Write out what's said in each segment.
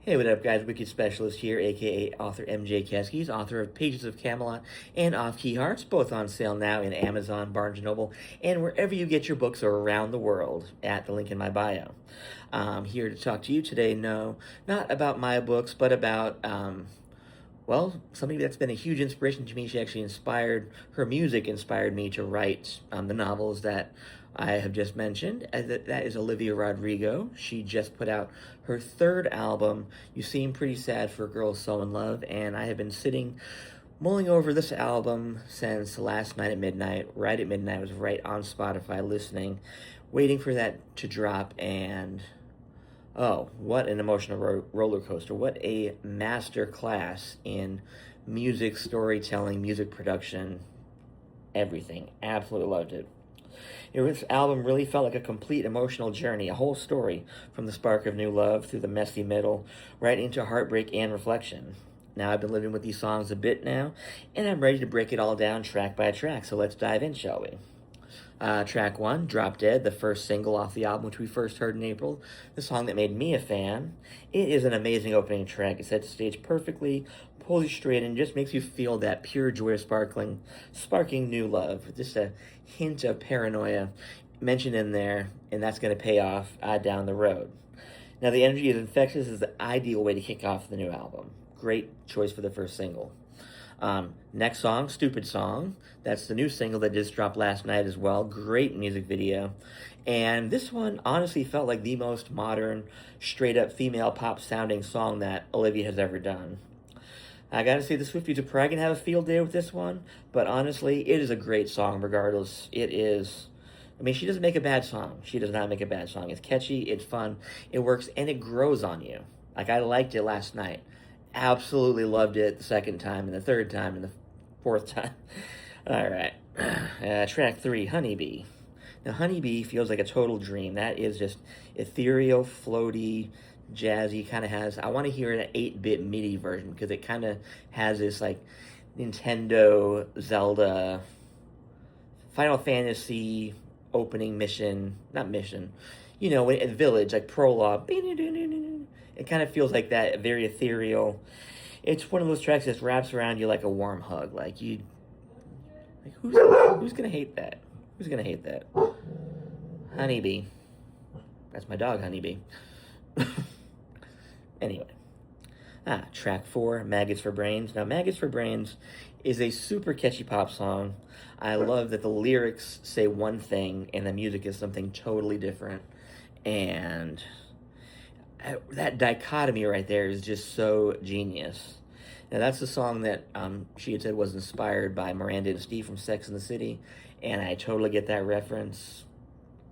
Hey, what up, guys? Wicked Specialist here, aka author MJ Keskes, author of Pages of Camelot and Off Key Hearts, both on sale now in Amazon, Barnes & Noble, and wherever you get your books around the world at the link in my bio. I'm here to talk to you today, no, not about my books, but about, somebody that's been a huge inspiration to me. She actually her music inspired me to write the novels that I have just mentioned. That is Olivia Rodrigo. She just put out her third album, You Seem Pretty Sad for a Girl So in Love, and I have been mulling over this album since last night at midnight. Right at midnight, I was right on Spotify listening, waiting for that to drop, and oh, what an emotional roller coaster. What a master class in music storytelling, music production, everything. Absolutely loved it. This album really felt like a complete emotional journey, a whole story, from the spark of new love through the messy middle, right into heartbreak and reflection. Now, I've been living with these songs a bit now, and I'm ready to break it all down track by track, so let's dive in, shall we? Track 1, Drop Dead, the first single off the album, which we first heard in April, the song that made me a fan. It is an amazing opening track. It sets the stage perfectly, pulls you straight, and just makes you feel that pure joy of sparking new love. Just a hint of paranoia mentioned in there, and that's going to pay off down the road. Now, the energy is infectious is the ideal way to kick off the new album. Great choice for the first single. Next song, Stupid Song. That's the new single that just dropped last night as well. Great music video. And this one honestly felt like the most modern, straight-up female pop sounding song that Olivia has ever done. I gotta say, the Swifties are probably gonna have a field day with this one, but honestly, it is a great song regardless. It is... I mean, she doesn't make a bad song. She does not make a bad song. It's catchy, it's fun, it works, and it grows on you. Like, I liked it last night. Absolutely loved it the second time, and the third time, and the fourth time. All right. Track 3, Honeybee. Now, Honeybee feels like a total dream. That is just ethereal, floaty, jazzy, kind of has... I want to hear an 8-bit MIDI version, because it kind of has this, like, Nintendo, Zelda, Final Fantasy opening mission... Not mission. You know, a village, like prologue. It kind of feels like that, very ethereal. It's one of those tracks that wraps around you like a warm hug. Who's gonna hate that? Who's gonna hate that? Honeybee. That's my dog, Honeybee. Anyway. Track 4, Maggots for Brains. Now, Maggots for Brains is a super catchy pop song. I love that the lyrics say one thing and the music is something totally different. And that dichotomy right there is just so genius. Now, that's the song that she had said was inspired by Miranda and Steve from Sex and the City, and I totally get that reference.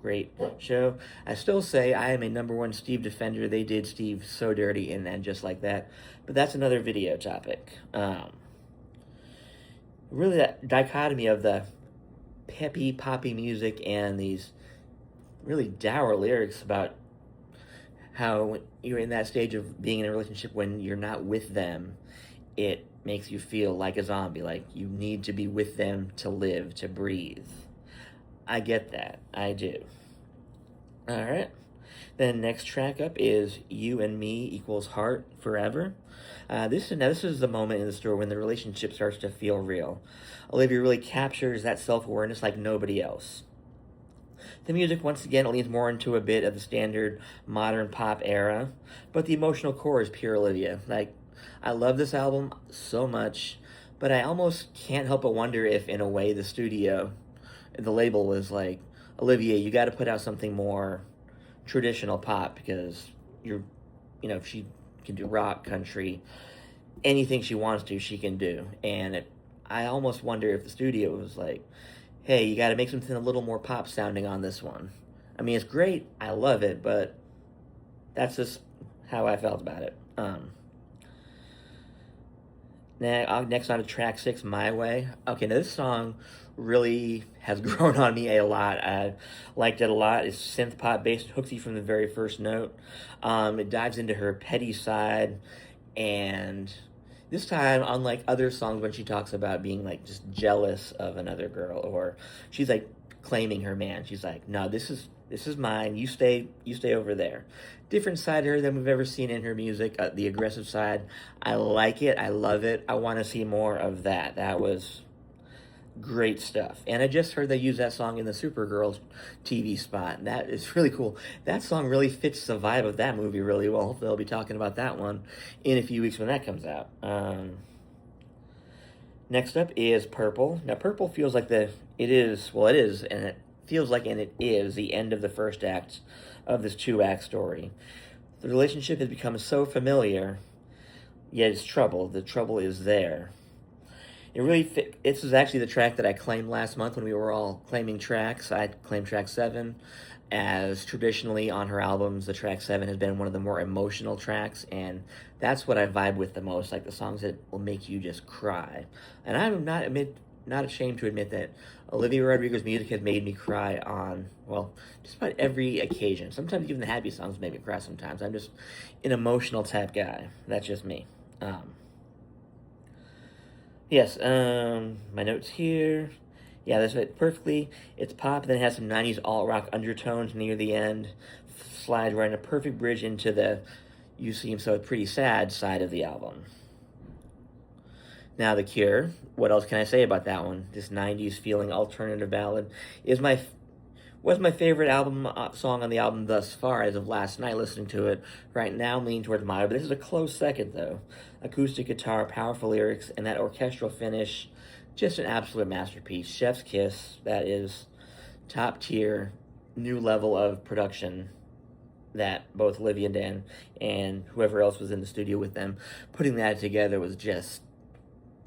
Great show. I still say I am a #1 Steve defender. They did Steve so dirty in that Just Like That, but that's another video topic. Really, that dichotomy of the peppy, poppy music and these really dour lyrics about how you're in that stage of being in a relationship when you're not with them, it makes you feel like a zombie, like you need to be with them to live, to breathe. I get that. I do. All right. Then next track up is You and Me Equals Heart Forever. This is the moment in the story when the relationship starts to feel real. Olivia really captures that self-awareness like nobody else. The music, once again, leans more into a bit of the standard modern pop era, but the emotional core is pure Olivia. Like, I love this album so much, but I almost can't help but wonder if, in a way, the label was like, Olivia, you got to put out something more traditional pop, because she can do rock, country, anything she wants to, she can do. And I almost wonder if the studio was like, hey, you got to make something a little more pop sounding on this one. I mean, it's great. I love it, but that's just how I felt about it. Next on to track 6, My Way. Okay, now this song really has grown on me a lot. I liked it a lot. It's synth pop based, hooks you from the very first note. It dives into her petty side, and this time, unlike other songs when she talks about being like just jealous of another girl, or she's like claiming her man, she's like, no, this is mine, you stay over there. different side of her than we've ever seen in her music. The aggressive side, I like it. I love it. I want to see more of that. That was great stuff. And I just heard they use that song in the Supergirl TV spot. And that is really cool. That song really fits the vibe of that movie really well. Hopefully, I'll be talking about that one in a few weeks when that comes out. Next up is Purple. Now, Purple feels like it is, and it feels like, and it is, the end of the first act of this two-act story. The relationship has become so familiar, yet it's trouble. The trouble is there. This is actually the track that I claimed last month when we were all claiming tracks. I claimed track 7, as traditionally on her albums, the track 7 has been one of the more emotional tracks, and that's what I vibe with the most, like the songs that will make you just cry. And I'm not ashamed to admit that Olivia Rodrigo's music has made me cry on, well, just about every occasion. Sometimes even the happy songs make me cry sometimes. I'm just an emotional type guy. That's just me. Yes, my notes here. Yeah, that's it perfectly. It's pop, then it has some 90s alt-rock undertones near the end. Slides right in a perfect bridge into the You Seem So Pretty Sad side of the album. Now, The Cure. What else can I say about that one? This 90s feeling alternative ballad was my favorite album song on the album thus far as of last night listening to it. Right now, I'm leaning towards Maya, but this is a close second, though. Acoustic guitar, powerful lyrics, and that orchestral finish, just an absolute masterpiece. Chef's Kiss, that is top tier, new level of production that both Olivia and Dan and whoever else was in the studio with them, putting that together was just,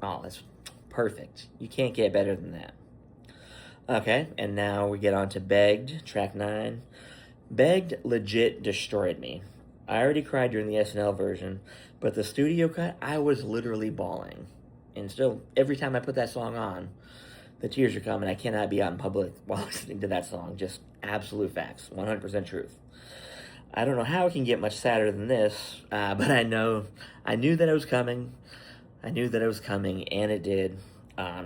oh, that's perfect. You can't get better than that. Okay, and now we get on to Begged, track 9. Begged legit destroyed me. I already cried during the SNL version, but the studio cut, I was literally bawling. And still, every time I put that song on, the tears are coming. I cannot be out in public while listening to that song. Just absolute facts, 100% truth. I don't know how it can get much sadder than this, but I knew that it was coming. I knew that it was coming, and it did.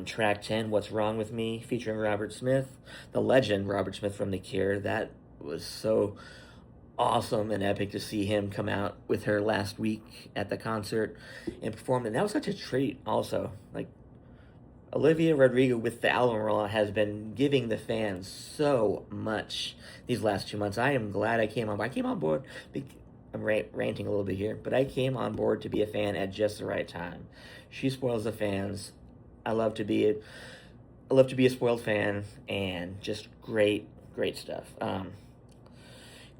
Track 10, What's Wrong With Me, featuring Robert Smith, the legend Robert Smith from The Cure. That was so awesome and epic to see him come out with her last week at the concert and perform. And that was such a treat also. Like, Olivia Rodrigo with the album rollout has been giving the fans so much these last 2 months. I am glad I came on board. I'm ranting a little bit here, but I came on board to be a fan at just the right time. She spoils the fans. I love to be a spoiled fan, and just great stuff.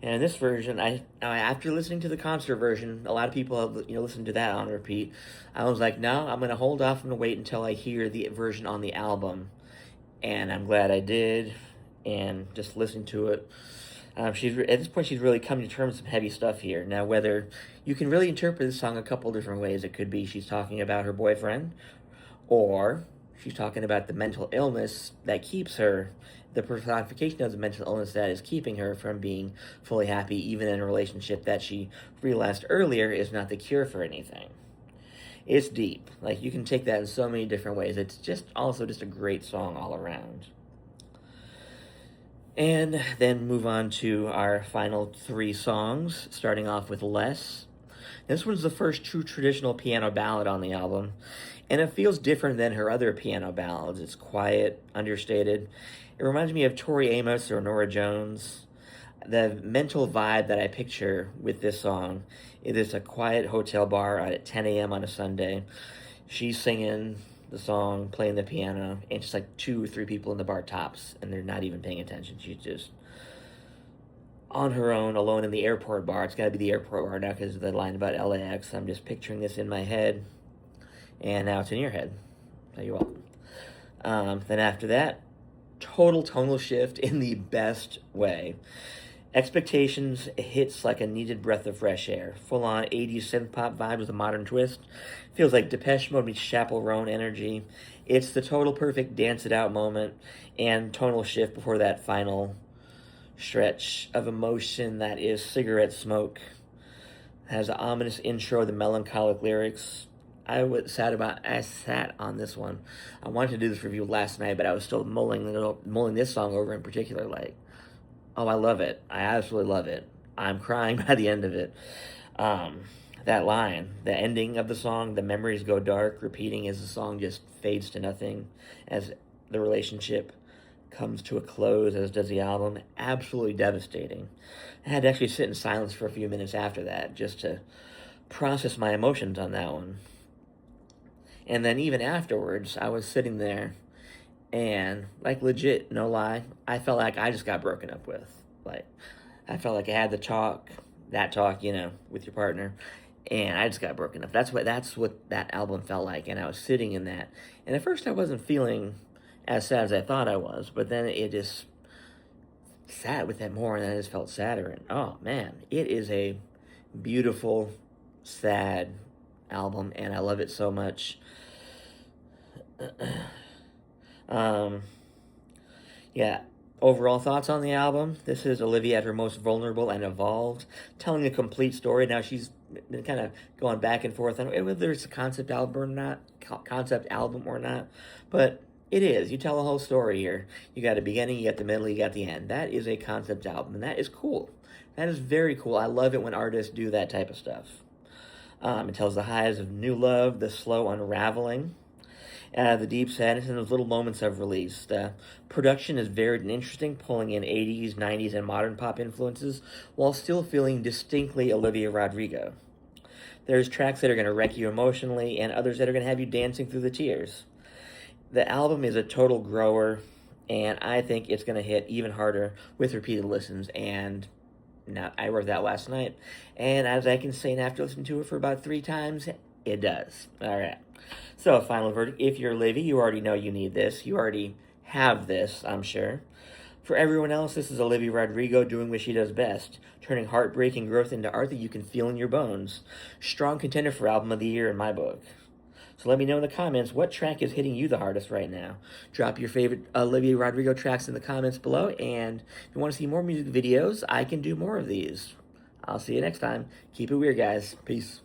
And this version, after listening to the concert version, a lot of people have listened to that on repeat. I was like, no, I'm gonna hold off and wait until I hear the version on the album, and I'm glad I did, and just listened to it. At this point, she's really coming to terms with some heavy stuff here. Now, whether you can really interpret this song a couple different ways, it could be she's talking about her boyfriend, or she's talking about the mental illness that keeps her, the personification of the mental illness that is keeping her from being fully happy, even in a relationship that she realized earlier is not the cure for anything. It's deep. Like, you can take that in so many different ways. It's just also just a great song all around. And then move on to our final 3 songs, starting off with Less. This one's the first true traditional piano ballad on the album, and it feels different than her other piano ballads. It's quiet, understated. It reminds me of Tori Amos or Norah Jones. The mental vibe that I picture with this song, it is a quiet hotel bar at 10 a.m. on a Sunday. She's singing the song, playing the piano, and just like 2 or 3 people in the bar tops, and they're not even paying attention. She's just on her own, alone in the airport bar. It's got to be the airport bar now because of the line about LAX. I'm just picturing this in my head, and now it's in your head. So you're welcome. Then after that, total tonal shift in the best way. Expectations hits like a needed breath of fresh air. Full-on 80s synth-pop vibe with a modern twist. Feels like Depeche Mode meets Chappell Roan energy. It's the total perfect dance-it-out moment and tonal shift before that final stretch of emotion that is cigarette smoke. Has an ominous intro, the melancholic lyrics. I sat on this one. I wanted to do this review last night, but I was still mulling this song over in particular. Like, oh, I love it. I absolutely love it. I'm crying by the end of it. Um, that line, the ending of the song, the memories go dark, repeating as the song just fades to nothing, as the relationship comes to a close, as does the album. Absolutely devastating. I had to actually sit in silence for a few minutes after that just to process my emotions on that one. And then even afterwards, I was sitting there and, like, legit, no lie, I felt like I just got broken up with. Like, I felt like I had the talk, that talk, with your partner, and I just got broken up. That's what that album felt like, and I was sitting in that. And at first, I wasn't feeling as sad as I thought I was, but then it just sat with it more, and I just felt sadder. And oh man, it is a beautiful, sad album, and I love it so much. um, yeah. Overall thoughts on the album? This is Olivia at her most vulnerable and evolved, telling a complete story. Now she's been kind of going back and forth on whether it's a concept album or not, but it is. You tell a whole story here. You got a beginning, you got the middle, you got the end. That is a concept album, and that is cool. That is very cool. I love it when artists do that type of stuff. It tells the highs of new love, the slow unraveling, the deep sadness, and those little moments of release. The production is varied and interesting, pulling in 80s, 90s, and modern pop influences while still feeling distinctly Olivia Rodrigo. There's tracks that are going to wreck you emotionally and others that are going to have you dancing through the tears. The album is a total grower, and I think it's going to hit even harder with repeated listens. And now I wrote that last night, and as I can say, after listening to it for about 3 times, it does. All right. So, final verdict. If you're Livy, you already know you need this. You already have this, I'm sure. For everyone else, this is Olivia Rodrigo doing what she does best, turning heartbreak and growth into art that you can feel in your bones. Strong contender for Album of the Year in my book. So let me know in the comments what track is hitting you the hardest right now. Drop your favorite Olivia Rodrigo tracks in the comments below, and if you want to see more music videos, I can do more of these. I'll see you next time. Keep it weird, guys. Peace.